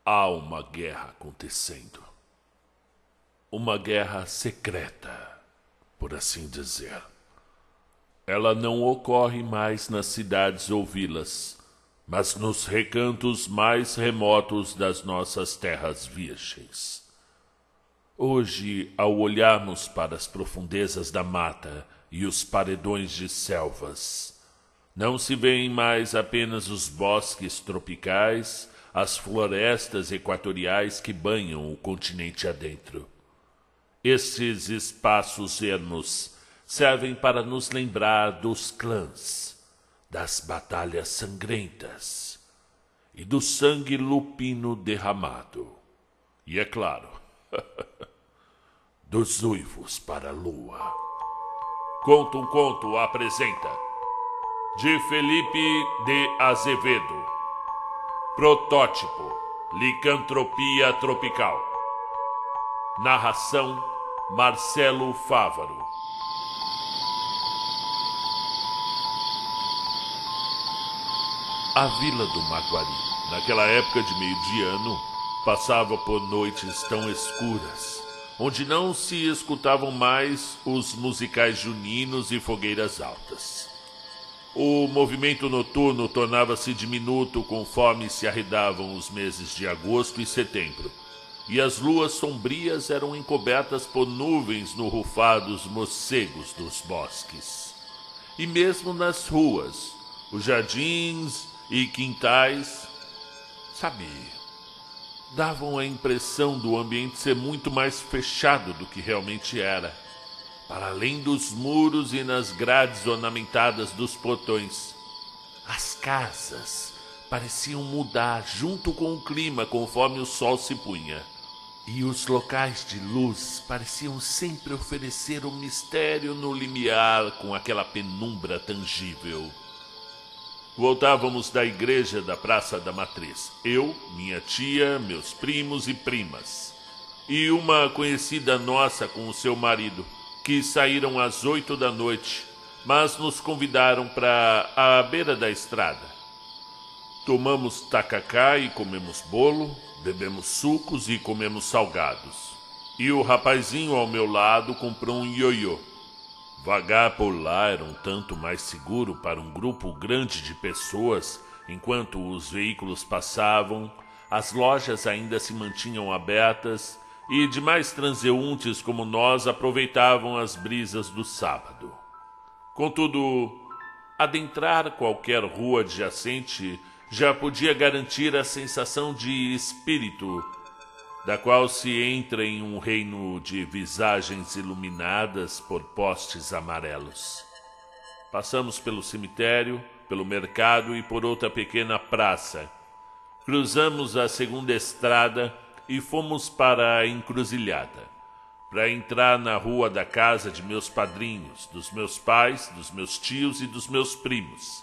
Há uma guerra acontecendo. Uma guerra secreta, por assim dizer. Ela não ocorre mais nas cidades ou vilas, mas nos recantos mais remotos das nossas terras virgens. Hoje, ao olharmos para as profundezas da mata e os paredões de selvas, não se veem mais apenas os bosques tropicais, as florestas equatoriais que banham o continente adentro. Estes espaços ermos servem para nos lembrar dos clãs, das batalhas sangrentas e do sangue lupino derramado. E, é claro, dos uivos para a lua. Conta um Conto apresenta de Felipe de Azevedo. Protótipo: Licantropia Tropical. Narração: Marcelo Fávaro. A vila do Maguari, naquela época de meio de ano, passava por noites tão escuras, onde não se escutavam mais os musicais juninos e fogueiras altas. O movimento noturno tornava-se diminuto conforme se arredavam os meses de agosto e setembro, e as luas sombrias eram encobertas por nuvens no rufar dos morcegos dos bosques. E mesmo nas ruas, os jardins e quintais, davam a impressão do ambiente ser muito mais fechado do que realmente era. Para além dos muros e nas grades ornamentadas dos portões, as casas pareciam mudar junto com o clima conforme o sol se punha. E os locais de luz pareciam sempre oferecer um mistério no limiar com aquela penumbra tangível. Voltávamos da igreja da Praça da Matriz. Eu, minha tia, meus primos e primas. E uma conhecida nossa com o seu marido, que saíram às 8 da noite, mas nos convidaram para a beira da estrada. Tomamos tacacá e comemos bolo, bebemos sucos e comemos salgados. E o rapazinho ao meu lado comprou um ioiô. Vagar por lá era um tanto mais seguro para um grupo grande de pessoas. Enquanto os veículos passavam, as lojas ainda se mantinham abertas e demais transeuntes como nós aproveitavam as brisas do sábado. Contudo, adentrar qualquer rua adjacente já podia garantir a sensação de espírito, da qual se entra em um reino de visagens iluminadas por postes amarelos. Passamos pelo cemitério, pelo mercado e por outra pequena praça. Cruzamos a segunda estrada e fomos para a encruzilhada, para entrar na rua da casa de meus padrinhos, dos meus pais, dos meus tios e dos meus primos.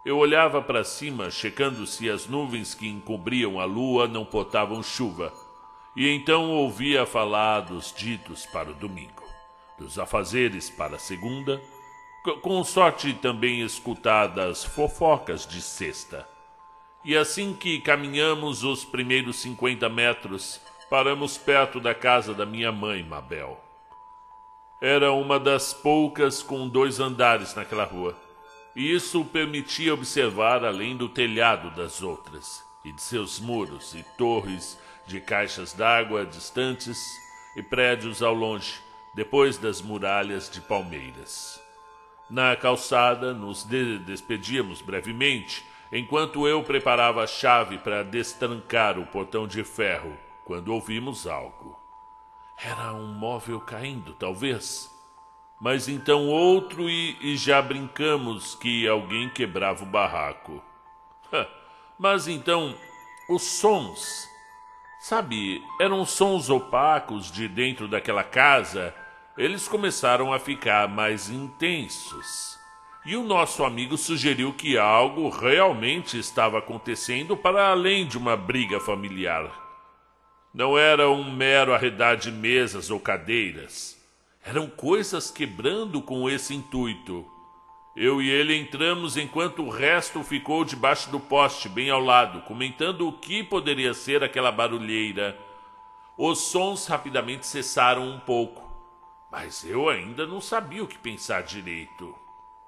Eu olhava para cima, checando se as nuvens que encobriam a lua não portavam chuva, e então ouvia falar dos ditos para o domingo, dos afazeres para a segunda, com sorte também escutar das fofocas de sexta. E assim que caminhamos os primeiros 50 metros, paramos perto da casa da minha mãe, Mabel. Era uma das poucas com 2 andares naquela rua, e isso permitia observar além do telhado das outras, e de seus muros e torres de caixas d'água distantes e prédios ao longe, depois das muralhas de palmeiras. Na calçada, nos despedíamos brevemente, enquanto eu preparava a chave para destrancar o portão de ferro, quando ouvimos algo. Era um móvel caindo, talvez. Mas então outro e já brincamos que alguém quebrava o barraco. Mas então, os sons, eram sons opacos de dentro daquela casa. Eles começaram a ficar mais intensos. E o nosso amigo sugeriu que algo realmente estava acontecendo para além de uma briga familiar. Não era um mero arredar de mesas ou cadeiras. Eram coisas quebrando com esse intuito. Eu e ele entramos enquanto o resto ficou debaixo do poste, bem ao lado, comentando o que poderia ser aquela barulheira. Os sons rapidamente cessaram um pouco, mas eu ainda não sabia o que pensar direito.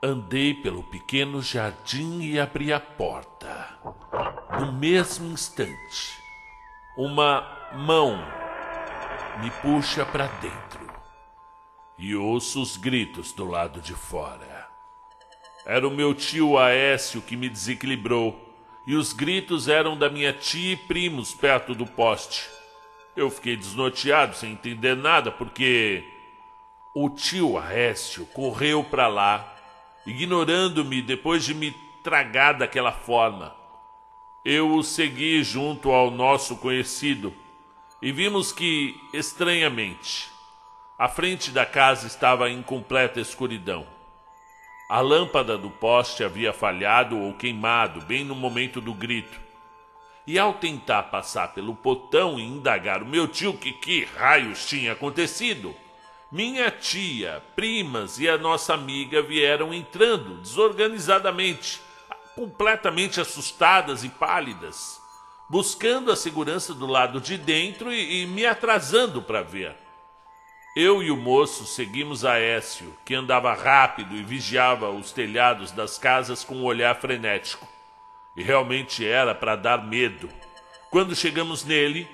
Andei pelo pequeno jardim e abri a porta. No mesmo instante, uma mão me puxa para dentro e ouço os gritos do lado de fora. Era o meu tio Aécio que me desequilibrou, e os gritos eram da minha tia e primos perto do poste. Eu fiquei desnorteado, sem entender nada, porque o tio Aécio correu para lá, ignorando-me depois de me tragar daquela forma. Eu o segui junto ao nosso conhecido, e vimos que, estranhamente, a frente da casa estava em completa escuridão. A lâmpada do poste havia falhado ou queimado bem no momento do grito. E ao tentar passar pelo portão e indagar o meu tio que raios tinha acontecido, minha tia, primas e a nossa amiga vieram entrando desorganizadamente, completamente assustadas e pálidas, buscando a segurança do lado de dentro e me atrasando para ver. Eu e o moço seguimos Aécio, que andava rápido e vigiava os telhados das casas com um olhar frenético. E realmente era para dar medo. Quando chegamos nele,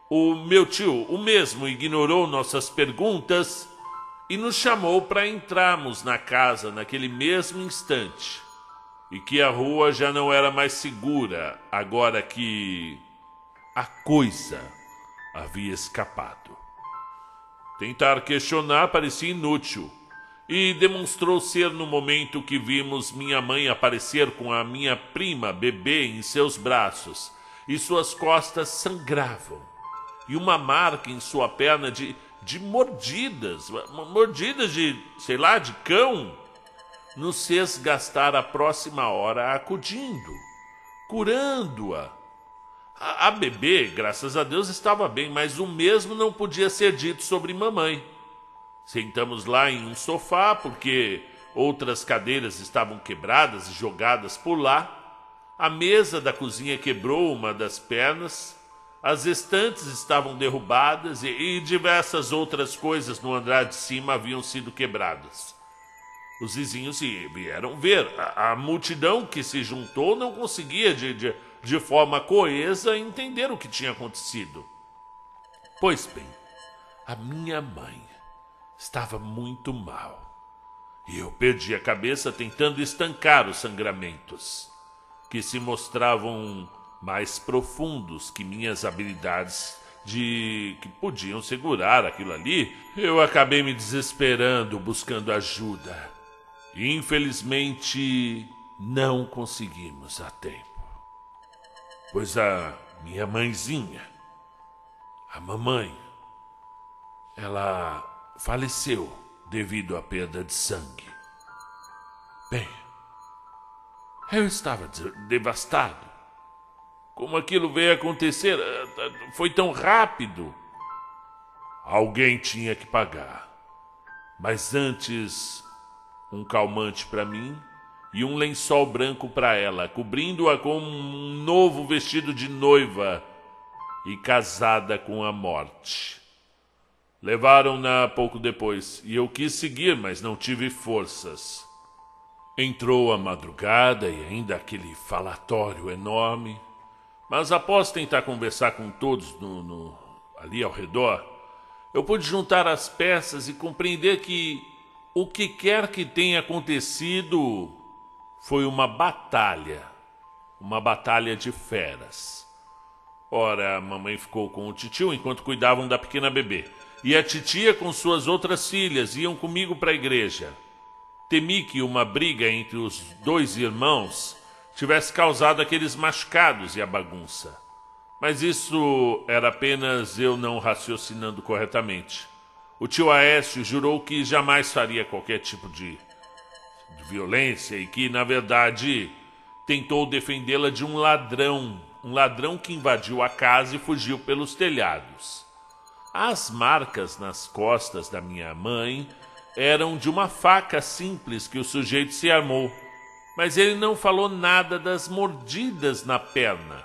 o meu tio, o mesmo, ignorou nossas perguntas e nos chamou para entrarmos na casa naquele mesmo instante. E que a rua já não era mais segura, agora que a coisa havia escapado. Tentar questionar parecia inútil, e demonstrou ser no momento que vimos minha mãe aparecer com a minha prima bebê em seus braços, e suas costas sangravam, e uma marca em sua perna de mordidas de, sei lá, de cão, nos fez gastar a próxima hora acudindo, curando-a. A bebê, graças a Deus, estava bem, mas o mesmo não podia ser dito sobre mamãe. Sentamos lá em um sofá, porque outras cadeiras estavam quebradas e jogadas por lá. A mesa da cozinha quebrou uma das pernas. As estantes estavam derrubadas e diversas outras coisas no andar de cima haviam sido quebradas. Os vizinhos vieram ver. A multidão que se juntou não conseguia de forma coesa entender o que tinha acontecido. Pois bem, a minha mãe estava muito mal, e eu perdi a cabeça tentando estancar os sangramentos, que se mostravam mais profundos que minhas habilidades que podiam segurar aquilo ali. Eu acabei me desesperando, buscando ajuda, e infelizmente não conseguimos a tempo. Pois a minha mãezinha, a mamãe, ela faleceu devido à perda de sangue. Bem, eu estava devastado. Como aquilo veio acontecer? Foi tão rápido. Alguém tinha que pagar. Mas antes, um calmante para mim e um lençol branco para ela, cobrindo-a com um novo vestido de noiva e casada com a morte. Levaram-na pouco depois, e eu quis seguir, mas não tive forças. Entrou a madrugada e ainda aquele falatório enorme, mas após tentar conversar com todos ali ao redor, eu pude juntar as peças e compreender que o que quer que tenha acontecido foi uma batalha de feras. Ora, a mamãe ficou com o titio enquanto cuidavam da pequena bebê, e a titia com suas outras filhas iam comigo para a igreja. Temi que uma briga entre os dois irmãos tivesse causado aqueles machucados e a bagunça. Mas isso era apenas eu não raciocinando corretamente. O tio Aécio jurou que jamais faria qualquer tipo de violência e que, na verdade, tentou defendê-la de um ladrão que invadiu a casa e fugiu pelos telhados. As marcas nas costas da minha mãe eram de uma faca simples que o sujeito se armou, mas ele não falou nada das mordidas na perna.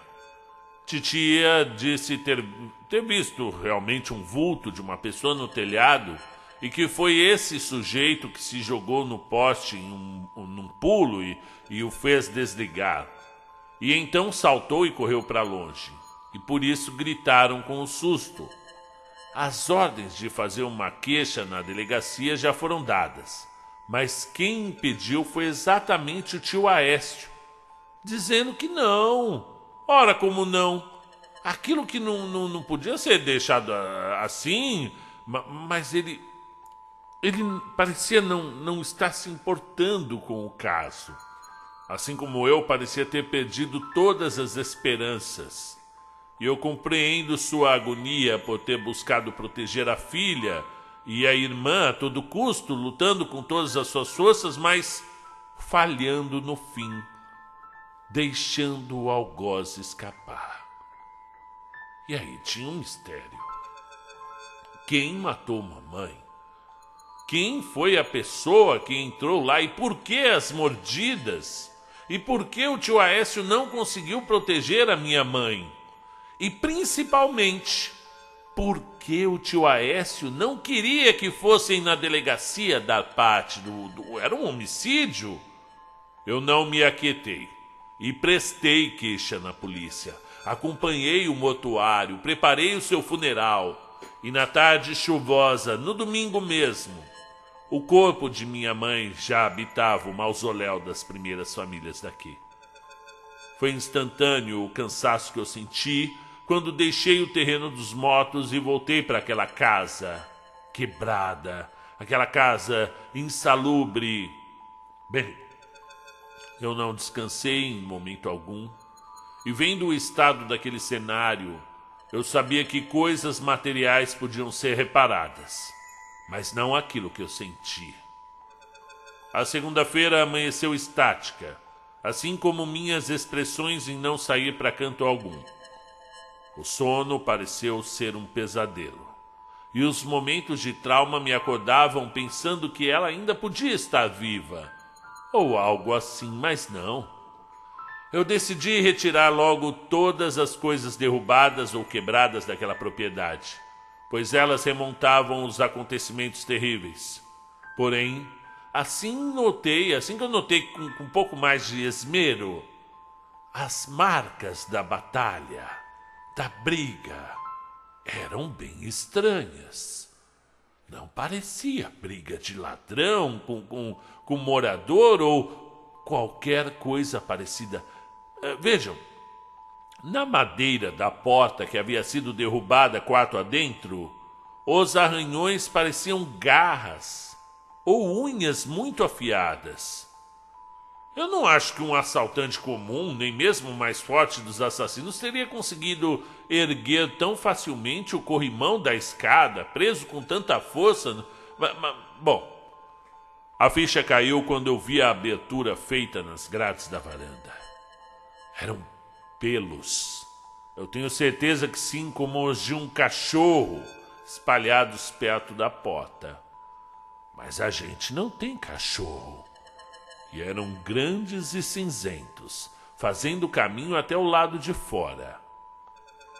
Titia disse ter visto realmente um vulto de uma pessoa no telhado e que foi esse sujeito que se jogou no poste num pulo e o fez desligar. E então saltou e correu para longe, e por isso gritaram com o susto. As ordens de fazer uma queixa na delegacia já foram dadas, mas quem impediu foi exatamente o tio Aécio, dizendo que não. Ora, como não? Aquilo que não podia ser deixado assim, mas ele parecia não estar se importando com o caso. Assim como eu parecia ter perdido todas as esperanças. E eu compreendo sua agonia por ter buscado proteger a filha e a irmã a todo custo, lutando com todas as suas forças, mas falhando no fim, deixando o algoz escapar. E aí tinha um mistério. Quem matou mamãe? Quem foi a pessoa que entrou lá e por que as mordidas? E por que o tio Aécio não conseguiu proteger a minha mãe? E principalmente, por que o tio Aécio não queria que fossem na delegacia dar parte era um homicídio? Eu não me aquietei e prestei queixa na polícia. Acompanhei o mortuário, preparei o seu funeral. E na tarde chuvosa, no domingo mesmo, o corpo de minha mãe já habitava o mausoléu das primeiras famílias daqui. Foi instantâneo o cansaço que eu senti quando deixei o terreno dos mortos e voltei para aquela casa quebrada, aquela casa insalubre. Bem, eu não descansei em momento algum, e vendo o estado daquele cenário, eu sabia que coisas materiais podiam ser reparadas, mas não aquilo que eu senti. A segunda-feira amanheceu estática, assim como minhas expressões em não sair para canto algum. O sono pareceu ser um pesadelo, e os momentos de trauma me acordavam pensando que ela ainda podia estar viva, ou algo assim, mas não. Eu decidi retirar logo todas as coisas derrubadas ou quebradas daquela propriedade, pois elas remontavam os acontecimentos terríveis. Porém, assim que eu notei com um pouco mais de esmero, as marcas da batalha, da briga, eram bem estranhas. Não parecia briga de ladrão com morador ou qualquer coisa parecida. Vejam, na madeira da porta que havia sido derrubada quarto adentro, os arranhões pareciam garras ou unhas muito afiadas. Eu não acho que um assaltante comum, nem mesmo o mais forte dos assassinos, teria conseguido erguer tão facilmente o corrimão da escada, preso com tanta força. Bom, a ficha caiu quando eu vi a abertura feita nas grades da varanda. Eram pelos. Eu tenho certeza que sim, como os de um cachorro, espalhados perto da porta. Mas a gente não tem cachorro. E eram grandes e cinzentos, fazendo caminho até o lado de fora.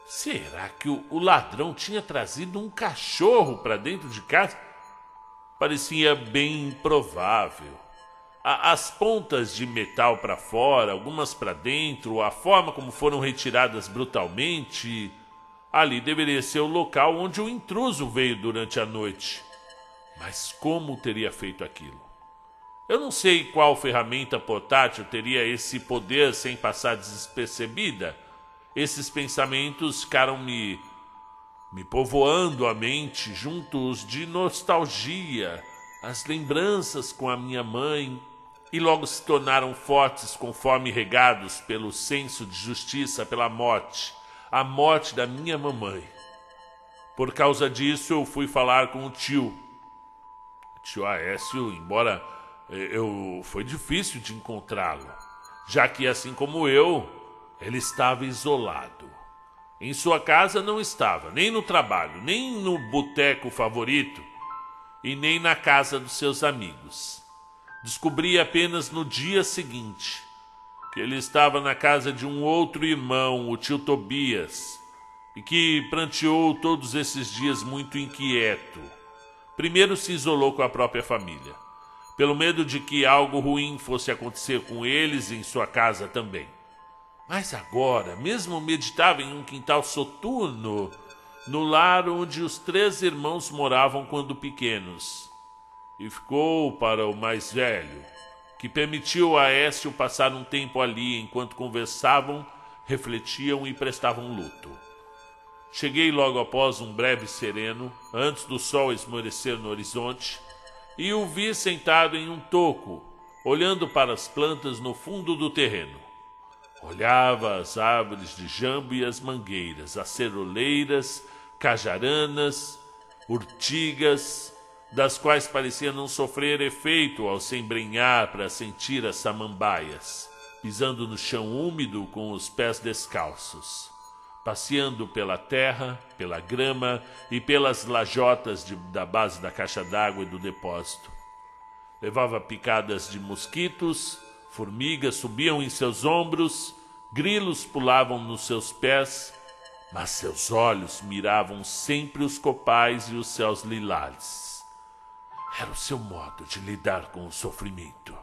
Será que o ladrão tinha trazido um cachorro para dentro de casa? Parecia bem improvável. As pontas de metal para fora, algumas para dentro, a forma como foram retiradas brutalmente. Ali deveria ser o local onde o intruso veio durante a noite. Mas como teria feito aquilo? Eu não sei qual ferramenta portátil teria esse poder sem passar despercebida. Esses pensamentos ficaram me povoando a mente, juntos de nostalgia, as lembranças com a minha mãe, e logo se tornaram fortes conforme regados pelo senso de justiça pela morte, a morte da minha mamãe. Por causa disso eu fui falar com o tio Aécio, embora foi difícil de encontrá-lo, já que, assim como eu, ele estava isolado. Em sua casa não estava, nem no trabalho, nem no boteco favorito. e nem na casa dos seus amigos. Descobri apenas no dia seguinte que ele estava na casa de um outro irmão, o tio Tobias, e que pranteou todos esses dias muito inquieto. Primeiro se isolou com a própria família, pelo medo de que algo ruim fosse acontecer com eles e em sua casa também. Mas agora, mesmo meditava em um quintal soturno, no lar onde os 3 irmãos moravam quando pequenos. E ficou para o mais velho, que permitiu a Aécio passar um tempo ali enquanto conversavam, refletiam e prestavam luto. Cheguei logo após um breve sereno, antes do sol esmorecer no horizonte, e o vi sentado em um toco, olhando para as plantas no fundo do terreno. Olhava as árvores de jambo e as mangueiras, as ceroleiras, cajaranas, urtigas, das quais parecia não sofrer efeito ao se embrenhar para sentir as samambaias, pisando no chão úmido com os pés descalços, passeando pela terra, pela grama e pelas lajotas da base da caixa d'água e do depósito. Levava picadas de mosquitos, formigas subiam em seus ombros, grilos pulavam nos seus pés, mas seus olhos miravam sempre os copais e os céus lilás. Era o seu modo de lidar com o sofrimento,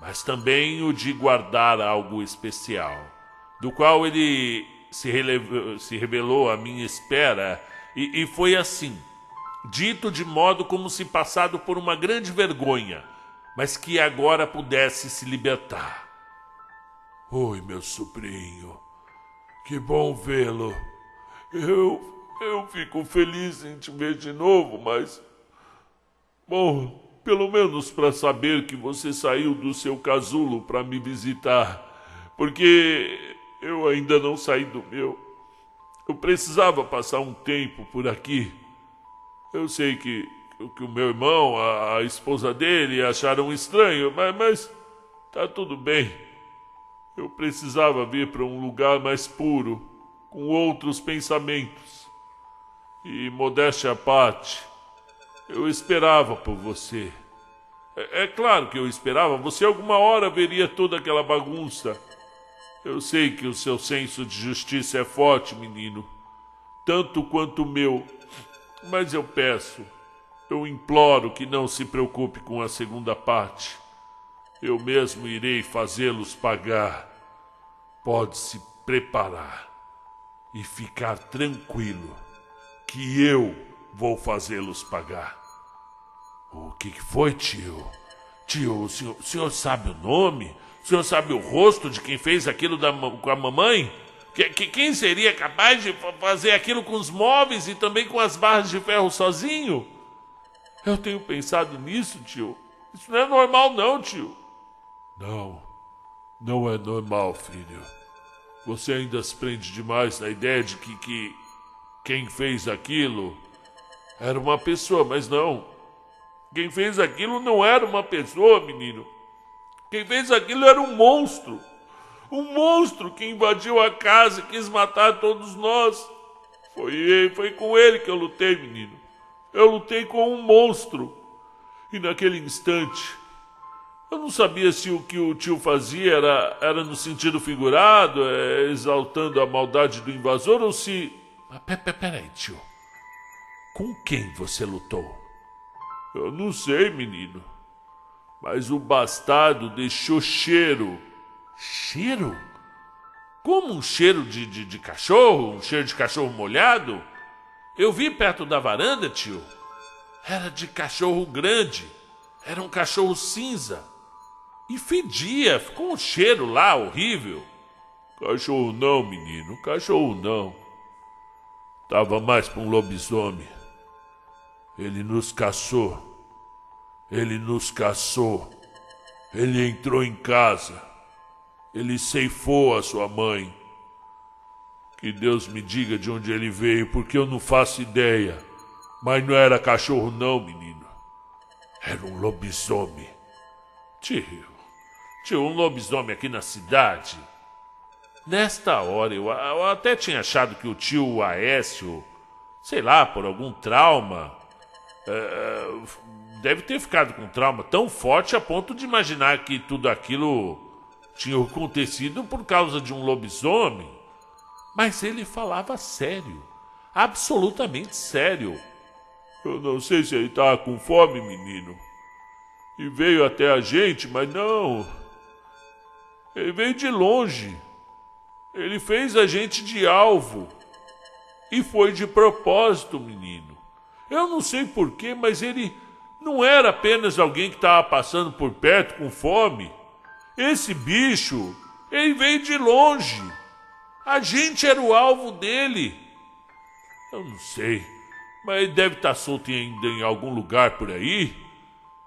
mas também o de guardar algo especial, do qual ele se revelou à minha espera, e foi assim, dito de modo como se passado por uma grande vergonha, mas que agora pudesse se libertar. Oi, meu sobrinho, que bom vê-lo. Eu fico feliz em te ver de novo, mas... Bom, pelo menos para saber que você saiu do seu casulo para me visitar, porque eu ainda não saí do meu. Eu precisava passar um tempo por aqui. Eu sei que o meu irmão, a esposa dele, acharam estranho, mas tá tudo bem. Eu precisava vir para um lugar mais puro, com outros pensamentos. E, modéstia à parte, eu esperava por você. É claro que eu esperava. Você alguma hora veria toda aquela bagunça. Eu sei que o seu senso de justiça é forte, menino. Tanto quanto o meu. Mas eu peço, eu imploro que não se preocupe com a segunda parte. Eu mesmo irei fazê-los pagar. Pode se preparar e ficar tranquilo que eu vou fazê-los pagar. O que foi, tio? Tio, o senhor sabe o nome? O senhor sabe o rosto de quem fez aquilo com a mamãe? Quem seria capaz de fazer aquilo com os móveis e também com as barras de ferro sozinho? Eu tenho pensado nisso, tio. Isso não é normal não, tio. Não é normal, filho. Você ainda se prende demais na ideia de que quem fez aquilo era uma pessoa, mas não. Quem fez aquilo não era uma pessoa, menino. Quem fez aquilo era um monstro. Um monstro que invadiu a casa e quis matar todos nós. Foi com ele que eu lutei, menino. Eu lutei com um monstro. E naquele instante, eu não sabia se o que o tio fazia era no sentido figurado, exaltando a maldade do invasor, ou se... Peraí, tio. Com quem você lutou? Eu não sei, menino. Mas o bastardo deixou cheiro. Cheiro? Como um cheiro de cachorro? Um cheiro de cachorro molhado? Eu vi perto da varanda, tio. Era de cachorro grande. Era um cachorro cinza. E fedia. Ficou um cheiro lá horrível. Cachorro não, menino. Cachorro não. Tava mais pra um lobisomem. Ele nos caçou. Ele entrou em casa. Ele ceifou a sua mãe. Que Deus me diga de onde ele veio, porque eu não faço ideia. Mas não era cachorro não, menino. Era um lobisomem. Tio, um lobisomem aqui na cidade? Nesta hora eu até tinha achado que o tio Aécio, sei lá, por algum trauma... deve ter ficado com trauma tão forte a ponto de imaginar que tudo aquilo tinha acontecido por causa de um lobisomem. Mas ele falava sério, absolutamente sério. Eu não sei se ele estava com fome, menino, e veio até a gente, mas não. Ele veio de longe. Ele fez a gente de alvo. E foi de propósito, menino. Eu não sei porquê, mas ele não era apenas alguém que estava passando por perto com fome. Esse bicho, ele veio de longe. A gente era o alvo dele. Eu não sei, mas ele deve estar solto ainda em algum lugar por aí.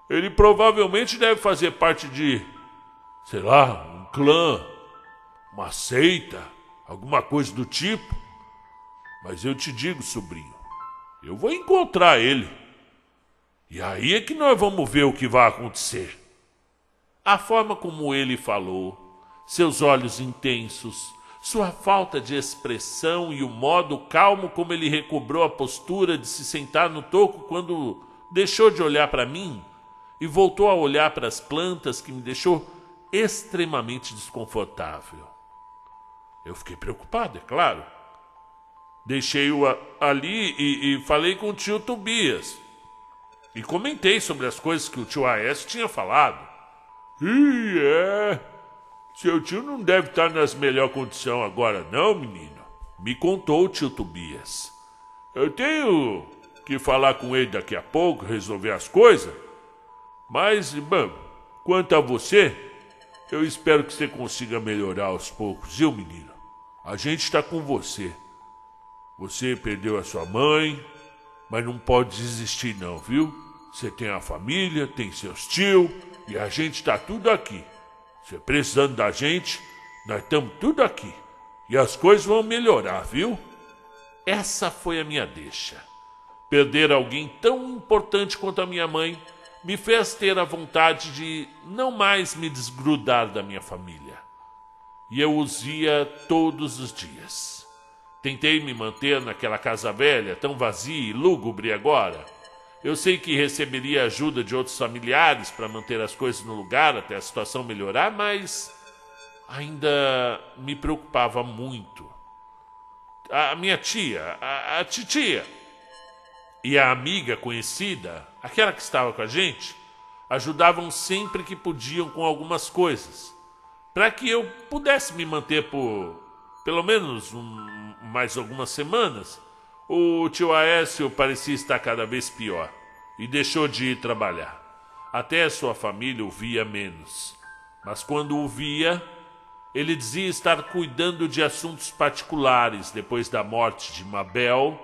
Ele provavelmente deve fazer parte de, sei lá, um clã, uma seita, alguma coisa do tipo. Mas eu te digo, sobrinho, eu vou encontrar ele. E aí é que nós vamos ver o que vai acontecer. A forma como ele falou, seus olhos intensos, sua falta de expressão e o modo calmo como ele recobrou a postura de se sentar no toco quando deixou de olhar para mim e voltou a olhar para as plantas, que me deixou extremamente desconfortável. Eu fiquei preocupado, é claro. Deixei-o ali e falei com o tio Tobias. E comentei sobre as coisas que o tio Aécio tinha falado. Seu tio não deve estar nas melhores condições agora não, menino. Me contou o tio Tobias. Eu tenho que falar com ele daqui a pouco, resolver as coisas. Mas, quanto a você, eu espero que você consiga melhorar aos poucos, viu, menino? A gente está com você. Você perdeu a sua mãe, mas não pode desistir não, viu? Você tem a família, tem seus tios, e a gente está tudo aqui. Você precisando da gente, nós estamos tudo aqui. E as coisas vão melhorar, viu? Essa foi a minha deixa. Perder alguém tão importante quanto a minha mãe me fez ter a vontade de não mais me desgrudar da minha família. E eu os via todos os dias. Tentei me manter naquela casa velha, tão vazia e lúgubre agora. Eu sei que receberia ajuda de outros familiares para manter as coisas no lugar até a situação melhorar, mas ainda me preocupava muito. A minha tia, a titia e a amiga conhecida, aquela que estava com a gente, ajudavam sempre que podiam com algumas coisas, para que eu pudesse me manter por pelo menos mais algumas semanas. O tio Aécio parecia estar cada vez pior e deixou de ir trabalhar. Até a sua família o via menos. Mas quando o via, ele dizia estar cuidando de assuntos particulares depois da morte de Mabel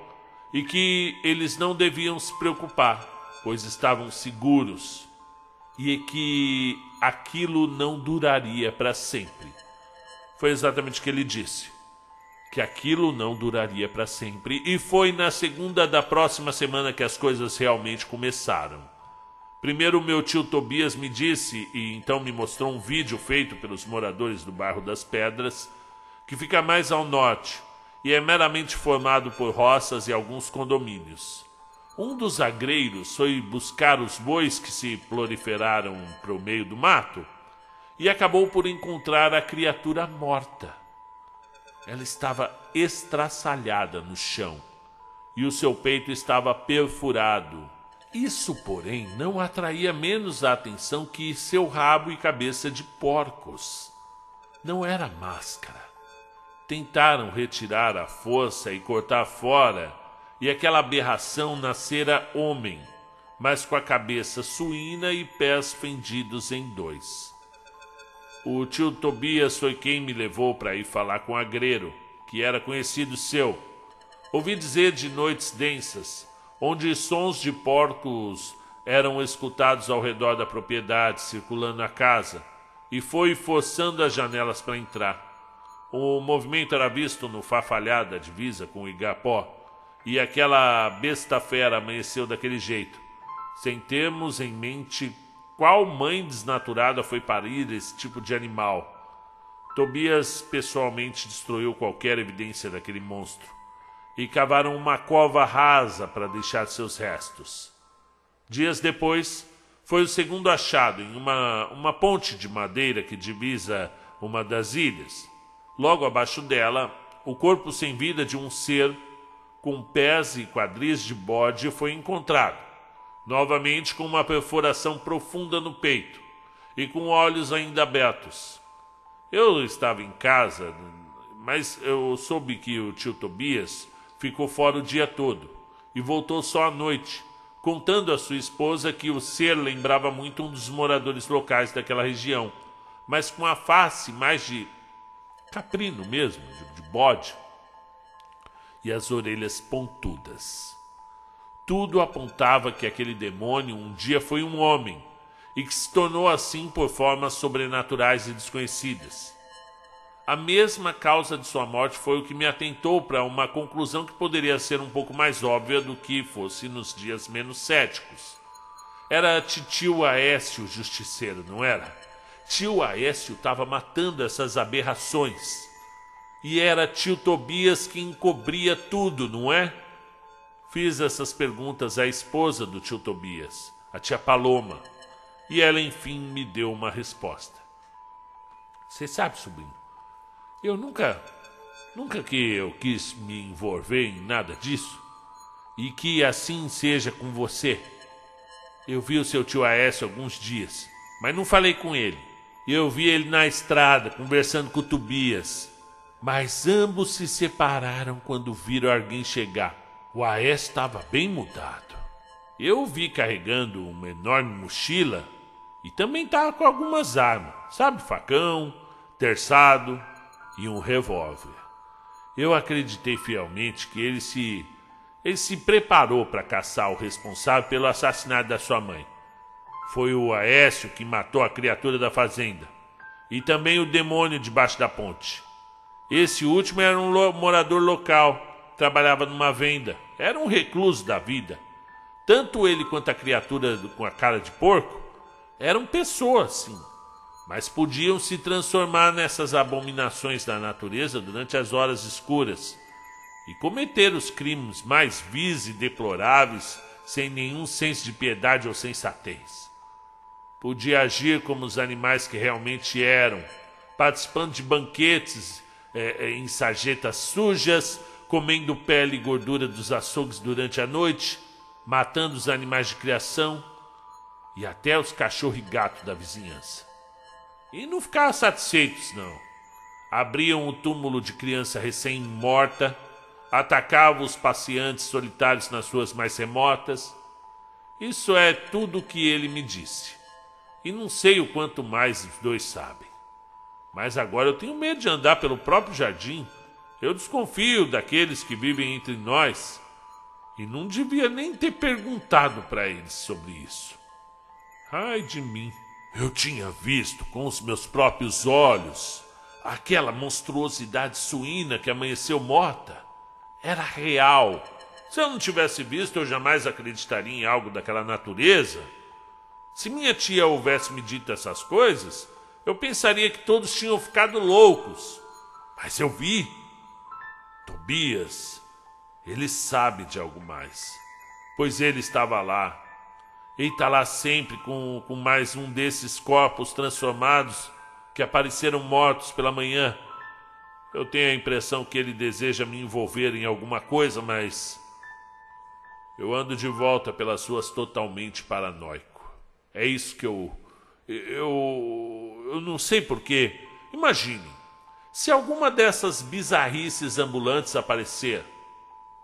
e que eles não deviam se preocupar, pois estavam seguros e que aquilo não duraria para sempre. Foi exatamente o que ele disse, que aquilo não duraria para sempre. E foi na segunda da próxima semana que as coisas realmente começaram. Primeiro meu tio Tobias me disse, e então me mostrou um vídeo feito pelos moradores do bairro das Pedras, que fica mais ao norte e é meramente formado por roças e alguns condomínios. Um dos agreiros foi buscar os bois que se proliferaram para o meio do mato e acabou por encontrar a criatura morta. Ela estava estraçalhada no chão e o seu peito estava perfurado. Isso, porém, não atraía menos a atenção que seu rabo e cabeça de porcos. Não era máscara. Tentaram retirar à força e cortar fora, e aquela aberração nascera homem, mas com a cabeça suína e pés fendidos em dois. O tio Tobias foi quem me levou para ir falar com o agreiro, que era conhecido seu. Ouvi dizer de noites densas, onde sons de porcos eram escutados ao redor da propriedade, circulando na casa, e foi forçando as janelas para entrar. O movimento era visto no Fafalhá da divisa com o Igapó, e aquela besta fera amanheceu daquele jeito, sem termos em mente qual mãe desnaturada foi parir esse tipo de animal. Tobias pessoalmente destruiu qualquer evidência daquele monstro, e cavaram uma cova rasa para deixar seus restos. Dias depois, foi o segundo achado em uma ponte de madeira que divisa uma das ilhas. Logo abaixo dela, o corpo sem vida de um ser com pés e quadris de bode foi encontrado, novamente com uma perfuração profunda no peito e com olhos ainda abertos. Eu estava em casa, mas eu soube que o tio Tobias ficou fora o dia todo e voltou só à noite, contando à sua esposa que o ser lembrava muito um dos moradores locais daquela região, mas com a face mais de caprino mesmo, de bode, e as orelhas pontudas. Tudo apontava que aquele demônio um dia foi um homem e que se tornou assim por formas sobrenaturais e desconhecidas. A mesma causa de sua morte foi o que me atentou para uma conclusão que poderia ser um pouco mais óbvia do que fosse nos dias menos céticos. Era titio Aécio o justiceiro, não era? Tio Aécio estava matando essas aberrações. E era tio Tobias que encobria tudo, não é? Fiz essas perguntas à esposa do tio Tobias, a tia Paloma, e ela enfim me deu uma resposta. Você sabe, sobrinho, eu nunca que eu quis me envolver em nada disso, e que assim seja com você. Eu vi o seu tio Aécio alguns dias, mas não falei com ele. Eu vi ele na estrada, conversando com o Tobias. Mas ambos se separaram quando viram alguém chegar. O Aécio estava bem mudado. Eu o vi carregando uma enorme mochila e também estava com algumas armas, sabe, facão, terçado e um revólver. Eu acreditei fielmente que ele se preparou para caçar o responsável pelo assassinato da sua mãe. Foi o Aécio que matou a criatura da fazenda e também o demônio debaixo da ponte. Esse último era um morador local, trabalhava numa venda, era um recluso da vida. Tanto ele quanto a criatura com a cara de porco eram pessoas, sim, mas podiam se transformar nessas abominações da natureza durante as horas escuras e cometer os crimes mais vis e deploráveis sem nenhum senso de piedade ou sensatez. Podia agir como os animais que realmente eram, participando de banquetes em sarjetas sujas, comendo pele e gordura dos açougues durante a noite, matando os animais de criação e até os cachorros e gatos da vizinhança. E não ficavam satisfeitos, não. Abriam o túmulo de criança recém-morta, atacavam os passeantes solitários nas ruas mais remotas. Isso é tudo o que ele me disse. E não sei o quanto mais os dois sabem. Mas agora eu tenho medo de andar pelo próprio jardim. Eu desconfio daqueles que vivem entre nós. E não devia nem ter perguntado para eles sobre isso. Ai de mim. Eu tinha visto com os meus próprios olhos aquela monstruosidade suína que amanheceu morta. Era real. Se eu não tivesse visto, eu jamais acreditaria em algo daquela natureza. Se minha tia houvesse me dito essas coisas, eu pensaria que todos tinham ficado loucos. Mas eu vi. Tobias, ele sabe de algo mais, pois ele estava lá. Ele está lá sempre com mais um desses corpos transformados que apareceram mortos pela manhã. Eu tenho a impressão que ele deseja me envolver em alguma coisa, mas eu ando de volta pelas ruas totalmente paranoico. É isso que eu não sei porquê. Imagine, se alguma dessas bizarrices ambulantes aparecer.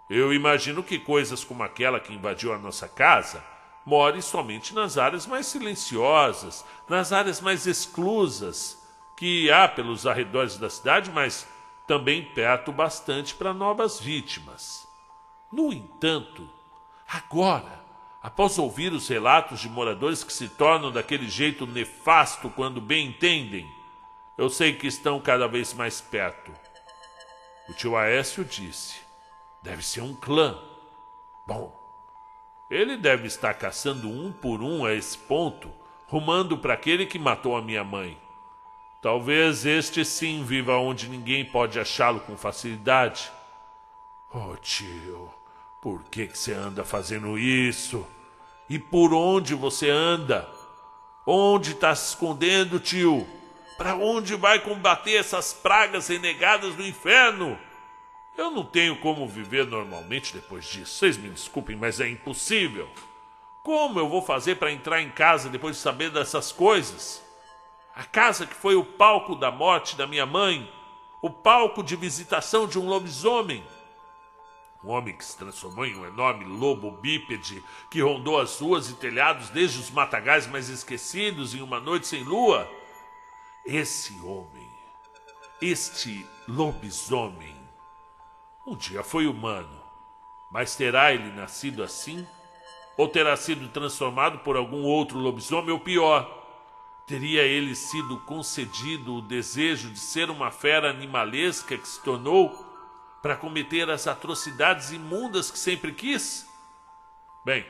Eu imagino que coisas como aquela que invadiu a nossa casa more somente nas áreas mais silenciosas, nas áreas mais exclusas que há pelos arredores da cidade, mas também perto bastante para novas vítimas. No entanto, agora, após ouvir os relatos de moradores que se tornam daquele jeito nefasto quando bem entendem, eu sei que estão cada vez mais perto. O tio Aécio disse: deve ser um clã. Bom, ele deve estar caçando um por um a esse ponto, rumando para aquele que matou a minha mãe. Talvez este sim viva onde ninguém pode achá-lo com facilidade. Oh, tio, por que você anda fazendo isso? E por onde você anda? Onde está se escondendo, tio? Para onde vai combater essas pragas renegadas do inferno? Eu não tenho como viver normalmente depois disso. Vocês me desculpem, mas é impossível. Como eu vou fazer para entrar em casa depois de saber dessas coisas? A casa que foi o palco da morte da minha mãe, o palco de visitação de um lobisomem. Um homem que se transformou em um enorme lobo bípede que rondou as ruas e telhados desde os matagais mais esquecidos em uma noite sem lua. Esse homem, este lobisomem, um dia foi humano, mas terá ele nascido assim? Ou terá sido transformado por algum outro lobisomem? Ou pior, teria ele sido concedido o desejo de ser uma fera animalesca que se tornou para cometer as atrocidades imundas que sempre quis? Bem,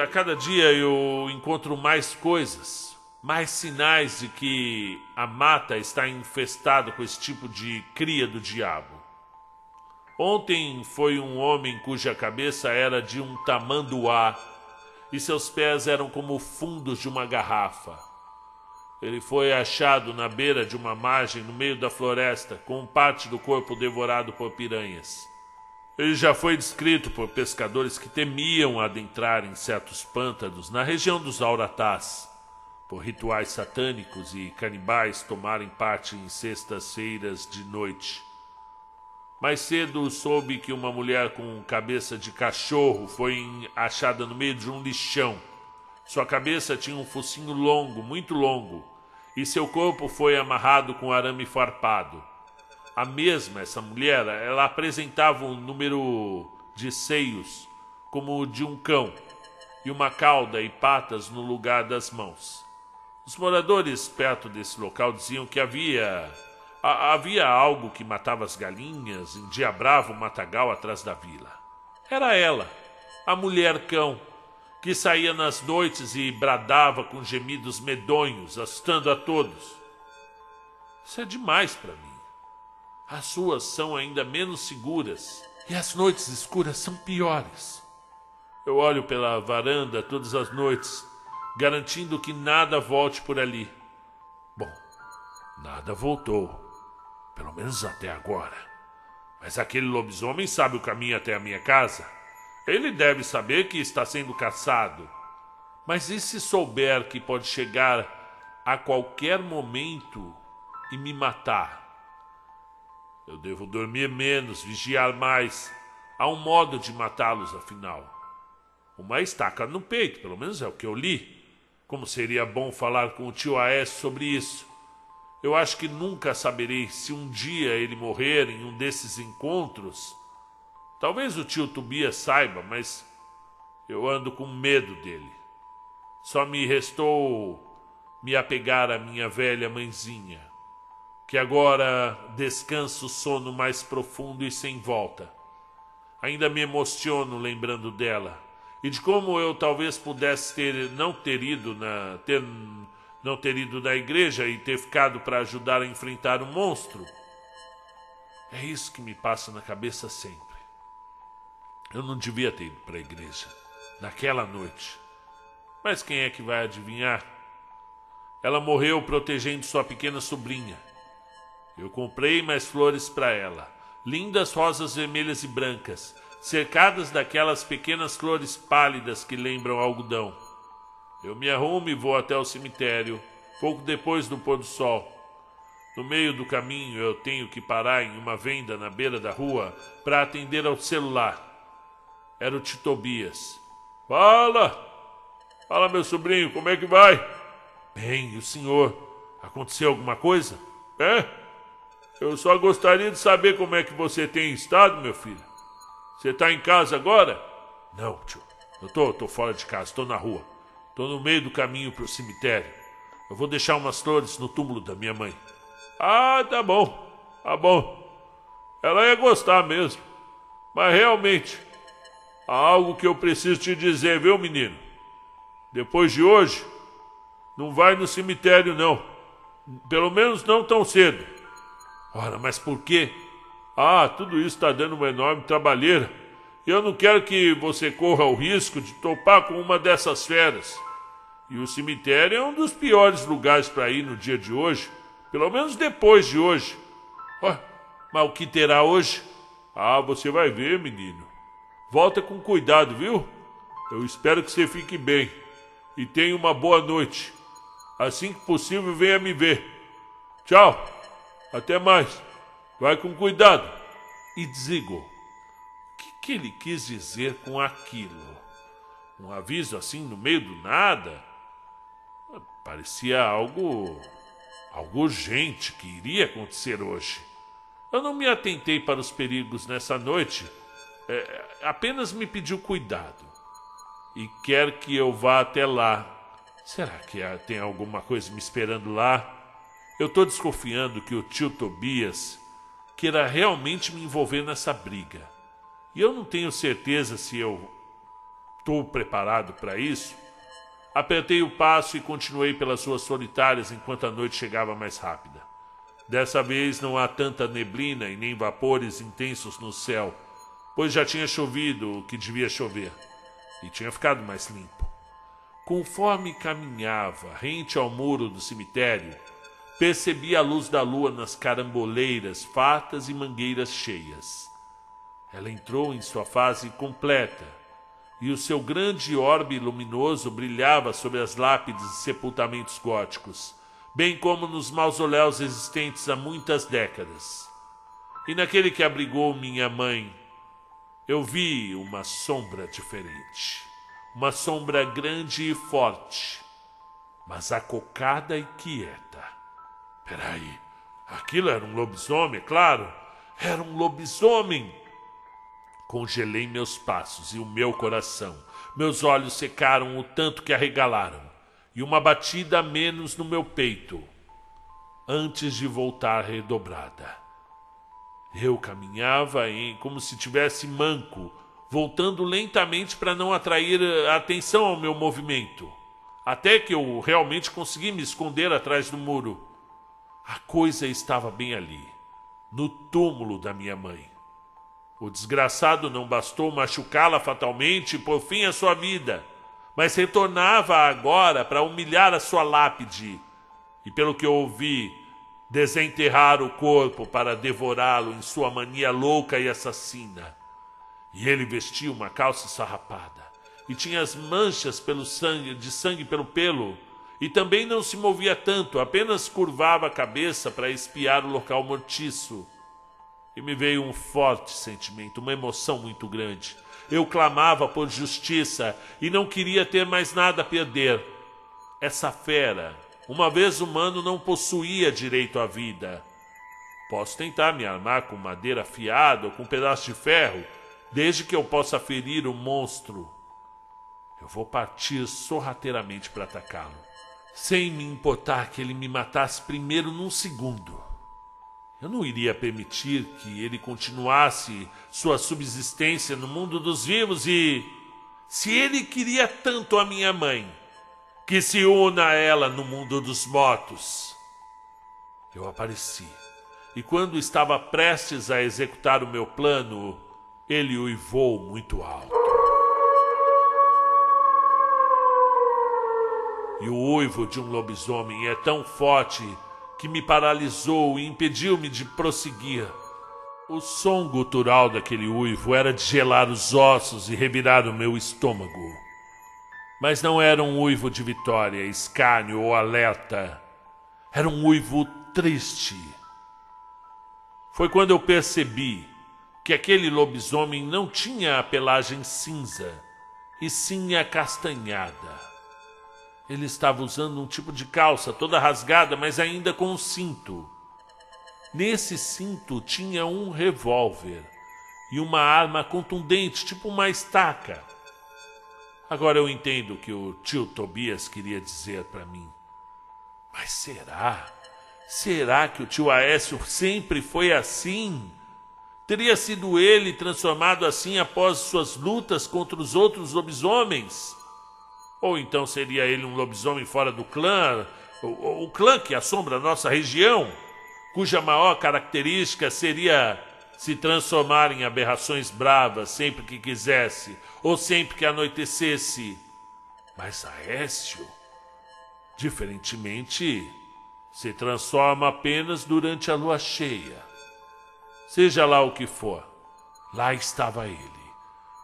a cada dia eu encontro mais coisas, mais sinais de que a mata está infestada com esse tipo de cria do diabo. Ontem foi um homem cuja cabeça era de um tamanduá e seus pés eram como fundos de uma garrafa. Ele foi achado na beira de uma margem no meio da floresta, com parte do corpo devorado por piranhas. Ele já foi descrito por pescadores que temiam adentrar em certos pântanos na região dos Auratás, por rituais satânicos e canibais tomarem parte em sextas-feiras de noite. Mais cedo soube que uma mulher com cabeça de cachorro foi achada no meio de um lixão. Sua cabeça tinha um focinho longo, muito longo, e seu corpo foi amarrado com arame farpado. Essa mulher, ela apresentava um número de seios, como o de um cão, e uma cauda e patas no lugar das mãos. Os moradores perto desse local diziam que havia algo que matava as galinhas, endiabrava o matagal atrás da vila. Era ela, a mulher-cão, que saía nas noites e bradava com gemidos medonhos, assustando a todos. Isso é demais para mim. As ruas são ainda menos seguras e as noites escuras são piores. Eu olho pela varanda todas as noites, garantindo que nada volte por ali. Bom, nada voltou, pelo menos até agora. Mas aquele lobisomem sabe o caminho até a minha casa. Ele deve saber que está sendo caçado. Mas e se souber que pode chegar a qualquer momento e me matar? Eu devo dormir menos, vigiar mais. Há um modo de matá-los, afinal. Uma estaca no peito, pelo menos é o que eu li. Como seria bom falar com o tio Aécio sobre isso. Eu acho que nunca saberei se um dia ele morrer em um desses encontros. Talvez o tio Tobias saiba, mas eu ando com medo dele. Só me restou me apegar à minha velha mãezinha, que agora descansa o sono mais profundo e sem volta. Ainda me emociono lembrando dela e de como eu talvez pudesse não ter ido na igreja e ter ficado para ajudar a enfrentar o monstro. É isso que me passa na cabeça sempre. Eu não devia ter ido para a igreja naquela noite. Mas quem é que vai adivinhar? Ela morreu protegendo sua pequena sobrinha. Eu comprei mais flores para ela, lindas rosas vermelhas e brancas, cercadas daquelas pequenas flores pálidas que lembram algodão. Eu me arrumo e vou até o cemitério, pouco depois do pôr do sol. No meio do caminho eu tenho que parar em uma venda na beira da rua para atender ao celular. Era o tio Tobias. Fala, meu sobrinho, como é que vai? Bem, e o senhor? Aconteceu alguma coisa? Eu só gostaria de saber como é que você tem estado, meu filho. Você está em casa agora? Não, tio. Eu tô fora de casa, tô na rua. Tô no meio do caminho pro cemitério. Eu vou deixar umas flores no túmulo da minha mãe. Ah, tá bom. Ela ia gostar mesmo. Mas realmente, há algo que eu preciso te dizer, viu, menino? Depois de hoje, não vai no cemitério, não. Pelo menos não tão cedo. Ora, mas por quê? Tudo isso está dando uma enorme trabalheira. Eu não quero que você corra o risco de topar com uma dessas feras. E o cemitério é um dos piores lugares para ir no dia de hoje. Pelo menos depois de hoje. Mas o que terá hoje? Ah, você vai ver, menino. Volta com cuidado, viu? Eu espero que você fique bem. E tenha uma boa noite. Assim que possível, venha me ver. Tchau. Até mais. Vai com cuidado. E desligou. O que ele quis dizer com aquilo? Um aviso assim no meio do nada? Parecia algo urgente que iria acontecer hoje. Eu não me atentei para os perigos nessa noite. Apenas me pediu cuidado. E quer que eu vá até lá. Será que tem alguma coisa me esperando lá? Eu estou desconfiando que o tio Tobias queira realmente me envolver nessa briga. E eu não tenho certeza se eu estou preparado para isso. Apertei o passo e continuei pelas ruas solitárias enquanto a noite chegava mais rápida. Dessa vez não há tanta neblina e nem vapores intensos no céu, pois já tinha chovido o que devia chover e tinha ficado mais limpo. Conforme caminhava rente ao muro do cemitério, percebi a luz da lua nas caramboleiras fartas e mangueiras cheias. Ela entrou em sua fase completa, e o seu grande orbe luminoso brilhava sobre as lápides e sepultamentos góticos, bem como nos mausoléus existentes há muitas décadas. E naquele que abrigou minha mãe, eu vi uma sombra diferente. Uma sombra grande e forte, mas acocada e quieta. Peraí, aquilo era um lobisomem, é claro. Era um lobisomem. Congelei meus passos e o meu coração. Meus olhos secaram o tanto que arregalaram, e uma batida a menos no meu peito, antes de voltar redobrada. Eu caminhava como se tivesse manco, voltando lentamente para não atrair a atenção ao meu movimento, até que eu realmente consegui me esconder atrás do muro. A coisa estava bem ali, no túmulo da minha mãe. O desgraçado não bastou machucá-la fatalmente e pôr fim à sua vida, mas retornava agora para humilhar a sua lápide e, pelo que eu ouvi, desenterrar o corpo para devorá-lo em sua mania louca e assassina. E ele vestia uma calça esfarrapada e tinha as manchas de sangue pelo pelo, e também não se movia tanto, apenas curvava a cabeça para espiar o local mortiço. E me veio um forte sentimento, uma emoção muito grande. Eu clamava por justiça e não queria ter mais nada a perder. Essa fera, uma vez humano, não possuía direito à vida. Posso tentar me armar com madeira afiada ou com um pedaço de ferro, desde que eu possa ferir o monstro. Eu vou partir sorrateiramente para atacá-lo, sem me importar que ele me matasse primeiro num segundo. Eu não iria permitir que ele continuasse sua subsistência no mundo dos vivos e, se ele queria tanto a minha mãe, que se una a ela no mundo dos mortos. Eu apareci, e quando estava prestes a executar o meu plano, ele uivou muito alto. E o uivo de um lobisomem é tão forte que me paralisou e impediu-me de prosseguir. O som gutural daquele uivo era de gelar os ossos e revirar o meu estômago. Mas não era um uivo de vitória, escárnio ou alerta. Era um uivo triste. Foi quando eu percebi que aquele lobisomem não tinha a pelagem cinza, e sim acastanhada. Ele estava usando um tipo de calça toda rasgada, mas ainda com um cinto. Nesse cinto tinha um revólver e uma arma contundente, tipo uma estaca. Agora eu entendo o que o tio Tobias queria dizer para mim. Mas será? Será que o tio Aécio sempre foi assim? Teria sido ele transformado assim após suas lutas contra os outros lobisomens? Ou então seria ele um lobisomem fora do clã, o clã que assombra a nossa região, cuja maior característica seria se transformar em aberrações bravas sempre que quisesse, ou sempre que anoitecesse. Mas Aécio, diferentemente, se transforma apenas durante a lua cheia. Seja lá o que for, lá estava ele,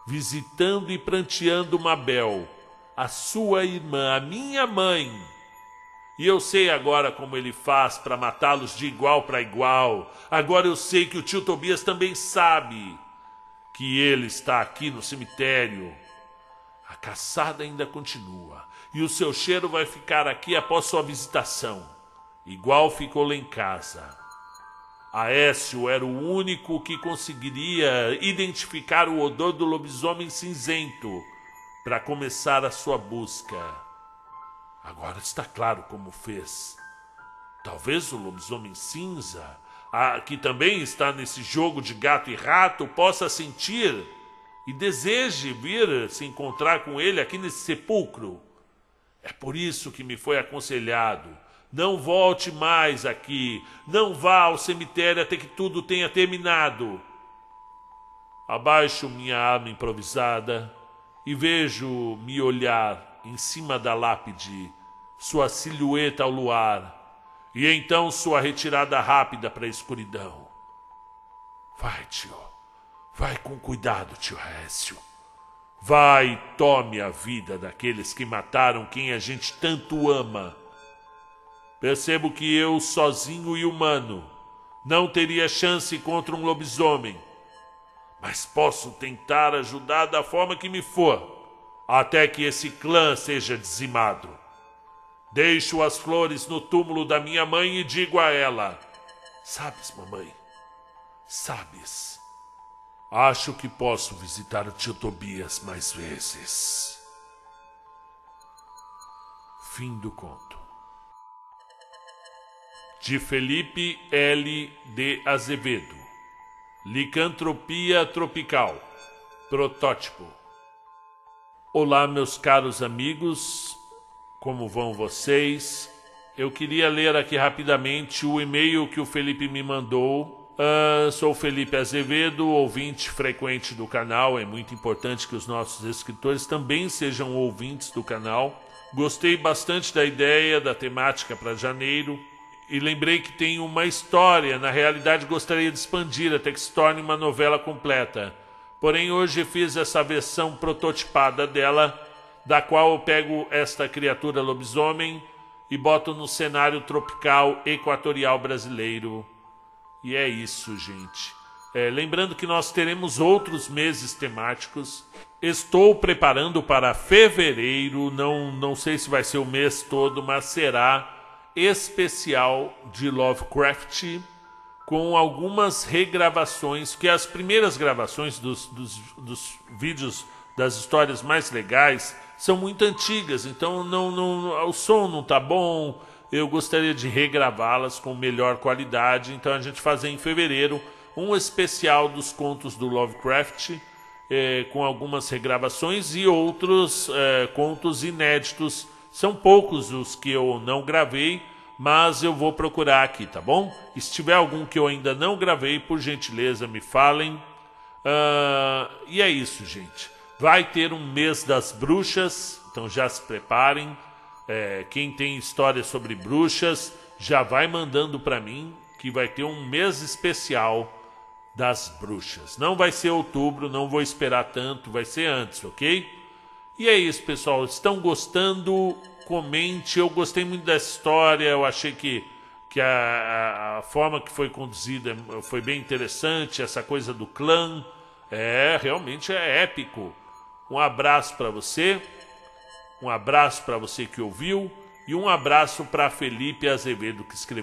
visitando e pranteando Mabel, a sua irmã, a minha mãe. E eu sei agora como ele faz para matá-los de igual para igual. Agora eu sei que o tio Tobias também sabe que ele está aqui no cemitério. A caçada ainda continua, e o seu cheiro vai ficar aqui após sua visitação, igual ficou lá em casa. Aécio era o único que conseguiria identificar o odor do lobisomem cinzento para começar a sua busca. Agora está claro como fez. Talvez o lobisomem cinza, que também está nesse jogo de gato e rato, possa sentir e deseje vir se encontrar com ele aqui nesse sepulcro. É por isso que me foi aconselhado: não volte mais aqui, não vá ao cemitério até que tudo tenha terminado. Abaixo minha arma improvisada e vejo-me olhar em cima da lápide, sua silhueta ao luar, e então sua retirada rápida para a escuridão. Vai, tio, vai com cuidado, tio Aécio. Vai e tome a vida daqueles que mataram quem a gente tanto ama. Percebo que eu, sozinho e humano, não teria chance contra um lobisomem, mas posso tentar ajudar da forma que me for, até que esse clã seja dizimado. Deixo as flores no túmulo da minha mãe e digo a ela: sabes, mamãe, sabes, acho que posso visitar o tio Tobias mais vezes. Fim do conto. De Felipe L. de Azevedo. Licantropia Tropical. Protótipo. Olá, meus caros amigos. Como vão vocês? Eu queria ler aqui rapidamente o e-mail que o Felipe me mandou. Sou Felipe Azevedo, ouvinte frequente do canal. É muito importante que os nossos escritores também sejam ouvintes do canal. Gostei bastante da ideia, da temática para janeiro. E lembrei que tem uma história, na realidade gostaria de expandir até que se torne uma novela completa. Porém, hoje fiz essa versão prototipada dela, da qual eu pego esta criatura lobisomem e boto no cenário tropical equatorial brasileiro. E é isso, gente. Lembrando que nós teremos outros meses temáticos. Estou preparando para fevereiro, não sei se vai ser o mês todo, mas será especial de Lovecraft, com algumas regravações, que as primeiras gravações dos vídeos das histórias mais legais são muito antigas, então o som não tá bom. Eu gostaria de regravá-las com melhor qualidade, então a gente fazer em fevereiro um especial dos contos do Lovecraft, com algumas regravações e outros contos inéditos. São poucos os que eu não gravei, mas eu vou procurar aqui, tá bom? E se tiver algum que eu ainda não gravei, por gentileza, me falem. E é isso, gente. Vai ter um mês das bruxas, então já se preparem. Quem tem histórias sobre bruxas, já vai mandando para mim, que vai ter um mês especial das bruxas. Não vai ser outubro, não vou esperar tanto, vai ser antes, ok? E é isso, pessoal. Estão gostando? Comente. Eu gostei muito dessa história. Eu achei que a forma que foi conduzida foi bem interessante. Essa coisa do clã. Realmente é épico. Um abraço para você. Um abraço para você que ouviu. E um abraço para Felipe Azevedo, que escreveu.